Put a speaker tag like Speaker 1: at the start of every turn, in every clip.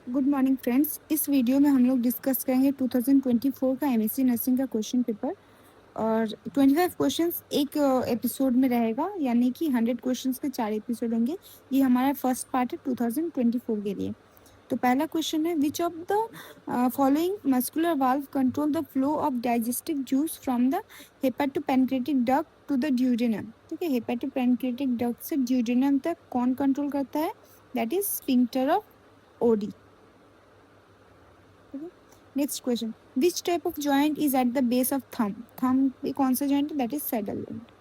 Speaker 1: Good morning friends. इस video में हम लोग डिस्कस करेंगे 2024 का एमएससी नर्सिंग का क्वेश्चन पेपर और 25 क्वेश्चंस एक एपिसोड में रहेगा, यानी कि 100 क्वेश्चंस के 4 एपिसोड होंगे। ये हमारा फर्स्ट पार्ट है 2024 के लिए। तो पहला क्वेश्चन है, which of the following muscular valve control the flow of digestive juice from the hepatopancreatic duct to the duodenum. ठीक है, हेपाटोपेनक्रेटिक डक्ट से ड्यूडेनम तक कौन कंट्रोल करता है? That is sphincter of Oddi. Next question, which type of joint is at the base of thumb? Thumb कौन सा joint है? That is saddle joint.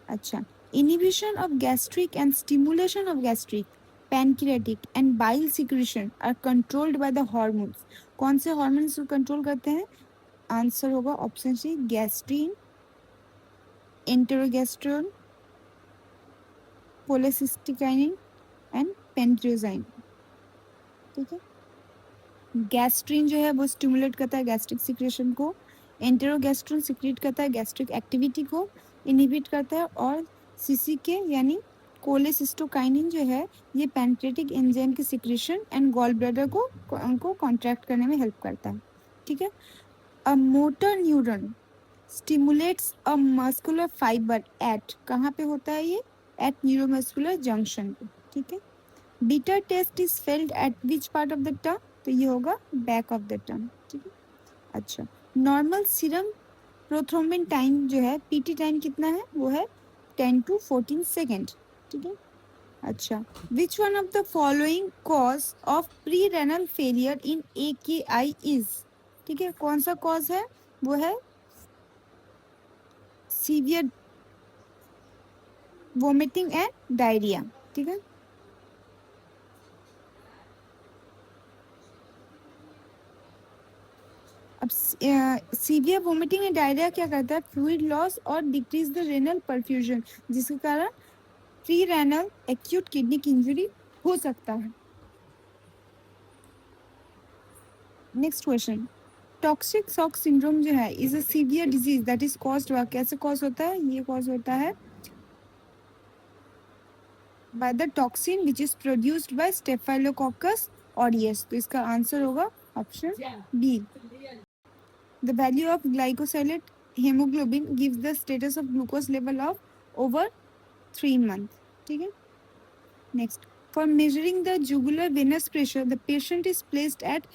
Speaker 1: अच्छा, inhibition of gastric and stimulation of gastric, pancreatic and bile secretion are controlled by the hormones. कौन से hormones control करते हैं? Answer होगा option C, gastrin, enterogastrone, cholecystokinin and pancreozymin. ठीक है, gastrin जो है वो स्टिमुलेट करता है गैस्ट्रिक सिक्रेशन को, एंटेरोगेस्ट्रोन सिक्रेट करता है गैस्ट्रिक एक्टिविटी को इनहिबिट करता है, और सीसीके यानी कोलेसिस्टोकाइनिन जो है ये पैनक्रियाटिक एंजाइम के सिक्रेशन एंड गॉल ब्लैडर को कॉन्ट्रैक्ट करने में हेल्प करता है। ठीक है, a motor neuron stimulates a muscular fibre at, कहाँ पे होता है ये? एट न्यूरोमस्कुलर जंक्शन पे। ठीक है, bitter taste is felt at which part of the tongue? तो ये होगा बैक ऑफ द टंग। ठीक है, अच्छा, नॉर्मल सीरम प्रोथ्रोम्बिन टाइम जो है, पीटी टाइम कितना है? वो है 10 to 14 सेकेंड। ठीक है, अच्छा, which one of the following cause of pre renal failure in AKI is? ठीक है, कौन सा कॉज है? वो है सीवियर वोमिटिंग एंड डायरिया। ठीक है, अब सीवियर वोमिटिंग एंड डायरिया क्या करता है? फ्लूइड लॉस और डिक्रीज द रेनल परफ्यूजन, जिसके कारण प्री रेनल एक्यूट किडनी की इंजरी हो सकता है। Next question, toxic shock syndrome जो है is a severe disease that is caused by, कैसे कॉज होता है? ये कॉज होता है by the toxin which is produced by staphylococcus aureus. तो इसका आंसर होगा option B. The value of glycosylate hemoglobin gives the status of glucose level of over 3 months. ठीक है, next, for measuring the jugular venous pressure the patient is placed at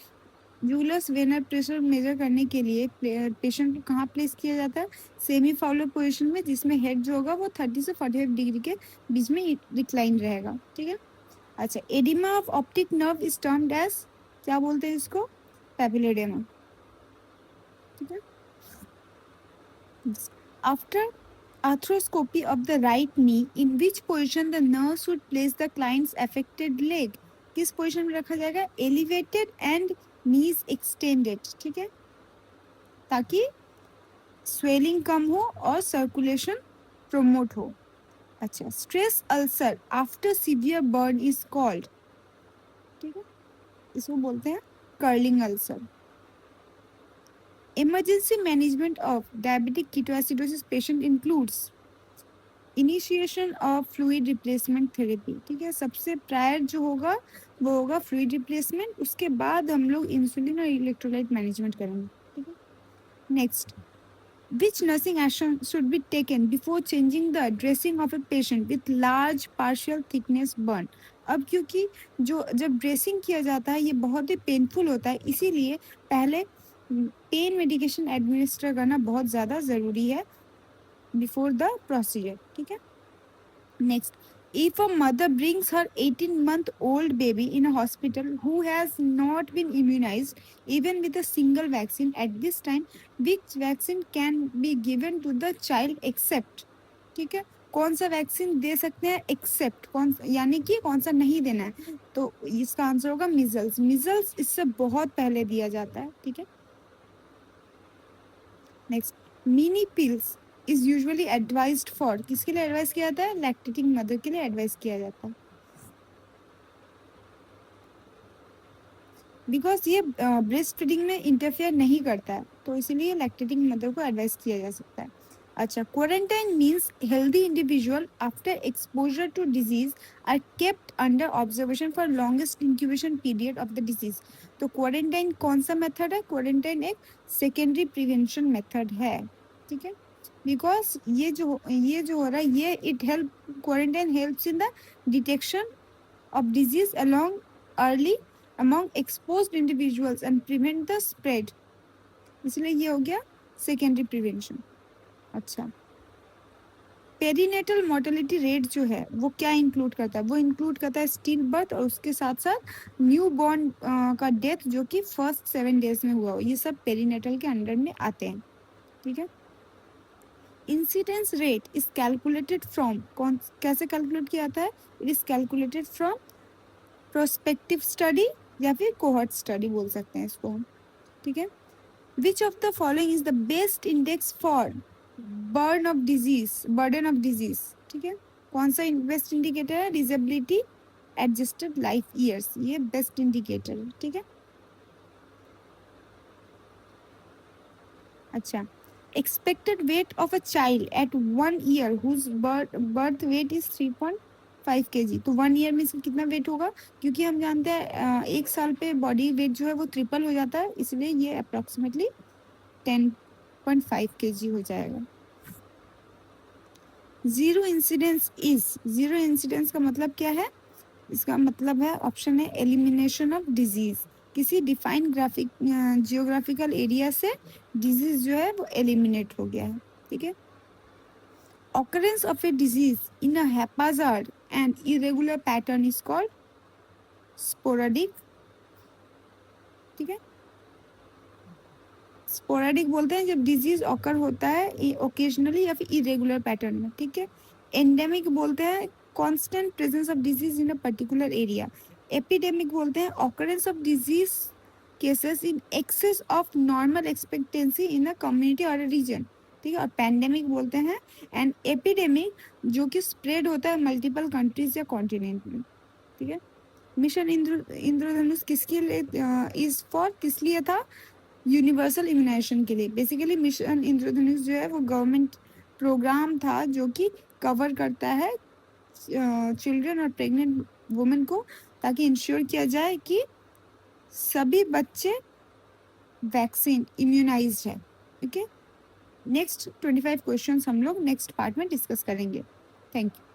Speaker 1: jugular venous pressure measure करने के लिए patient को कहाँ place किया जाता है? सेमी फाउलर पोजिशन में, जिसमें हेड जो होगा वो 30 से 45 डिग्री के बीच में रिक्लाइन रहेगा। ठीक है, अच्छा, oedema of optic nerve is termed as, क्या बोलते हैं इसको? पैपिलोडेमा। ठीक है, after arthroscopy of the right knee, in which position the nurse would place the client's affected leg? किस पोजीशन में रखा जाएगा? Elevated and knees extended. ठीक है, ताकि स्वेलिंग कम हो और सर्कुलेशन प्रोमोट हो। अच्छा, stress ulcer after severe burn is called, ठीक है, इसको बोलते हैं curling ulcer. Emergency management of diabetic ketoacidosis patient includes initiation of fluid replacement therapy. ठीक है, सबसे प्रायर जो होगा वो होगा फ्लूइड रिप्लेसमेंट, उसके बाद हम लोग इंसुलिन और इलेक्ट्रोलाइट मैनेजमेंट करेंगे। ठीक है, next, which nursing action should be taken before changing the dressing of a patient with large partial thickness burn? अब क्योंकि जो जब ड्रेसिंग किया जाता है ये बहुत ही पेनफुल होता है, इसीलिए पहले पेन मेडिकेशन एडमिनिस्टर करना बहुत ज़्यादा ज़रूरी है बिफोर द प्रोसीजर। ठीक है, next, if a mother brings her 18-month-old baby in a hospital who has not been immunized even with a single vaccine at this time, which vaccine can be given to the child except? ठीक है, कौन सा vaccine दे सकते हैं accept, कौन यानी कि कौन सा नहीं देना है? तो इसका आंसर होगा मिजल्स। मिजल्स इससे बहुत पहले दिया जाता है। ठीक है, next, mini pills is usually advised for, किसके लिए एडवाइस किया जाता है? लैक्टेटिंग मदर के लिए एडवाइस किया जाता है, बिकॉज ये ब्रेस्ट फीडिंग में इंटरफेयर नहीं करता है, तो इसीलिए लैक्टेटिंग मदर को एडवाइस किया जा सकता है। अच्छा, quarantine means healthy individual after exposure to disease are kept under observation for longest incubation period of the disease. तो क्वारंटाइन कौन सा मेथड है? क्वारंटाइन एक सेकेंडरी प्रिवेंशन मेथड है, ठीक है। बिकॉज ये जो हो रहा है, ये it help, quarantine helps in the detection of disease along early among exposed individuals and prevent the spread, इसलिए ये हो गया सेकेंडरी प्रिवेंशन। अच्छा, पेरीनेटल मोर्टेलिटी रेट जो है वो क्या इंक्लूड करता है? वो इंक्लूड करता है स्टिल बर्थ और उसके साथ साथ न्यू बॉर्न का डेथ जो कि फर्स्ट 7 डेज में हुआ हो, ये सब पेरीनेटल के अंडर में आते हैं, ठीक है। Incidence rate is calculated from, कौन कैसे कैलकुलेट किया जाता है? It is calculated from prospective study या फिर कोहॉर्ट स्टडी बोल सकते हैं इसको हम, ठीक है। Which of the following is the best index for burden of disease, ठीक है। कौन सा बेस्ट इंडिकेटर है? डिसेबिलिटी एडजस्टेड लाइफ ईयर्स, ये बेस्ट इंडिकेटर है, ठीक है। अच्छा, expected weight of a child at 1 year whose birth weight is 3.5 kg। तो 1 ईयर में इसका कितना वेट होगा? क्योंकि हम जानते हैं 1 साल पे बॉडी वेट जो है वो ट्रिपल हो जाता है, इसलिए ये अप्रोक्सीमेटली 10.5 kg हो जाएगा। जीरो इंसिडेंस का मतलब क्या है? इसका मतलब है, ऑप्शन है एलिमिनेशन ऑफ डिजीज। किसी डिफाइंड जियोग्राफिकल एरिया से डिजीज जो है वो एलिमिनेट हो गया है, ठीक है। Occurrence of a disease in a haphazard and irregular pattern is called sporadic, ठीक है। स्पोराडिक बोलते हैं जब डिजीज ऑकर होता है ओकेजनली या फिर इरेगुलर पैटर्न में, ठीक है। एंडेमिक बोलते हैं constant presence of disease in a particular area. Epidemic बोलते हैं occurrence of disease cases in excess of normal expectancy in a community और रीजन, ठीक है। और पैंडेमिक बोलते हैं एंड एपिडेमिक जो कि स्प्रेड होता है मल्टीपल कंट्रीज या कॉन्टिनेंट में, ठीक है। मिशन इंद्रधनुष किसके लिए इज फॉर, किस लिए था? यूनिवर्सल इम्यूनाइजेशन के लिए। बेसिकली मिशन इंद्रधनुष जो है वो गवर्नमेंट प्रोग्राम था जो कि कवर करता है चिल्ड्रन और प्रेग्नेंट वुमेन को, ताकि इंश्योर किया जाए कि सभी बच्चे वैक्सीन इम्यूनाइज्ड है, ओके। नेक्स्ट 25 क्वेश्चंस हम लोग नेक्स्ट पार्ट में डिस्कस करेंगे। Thank you.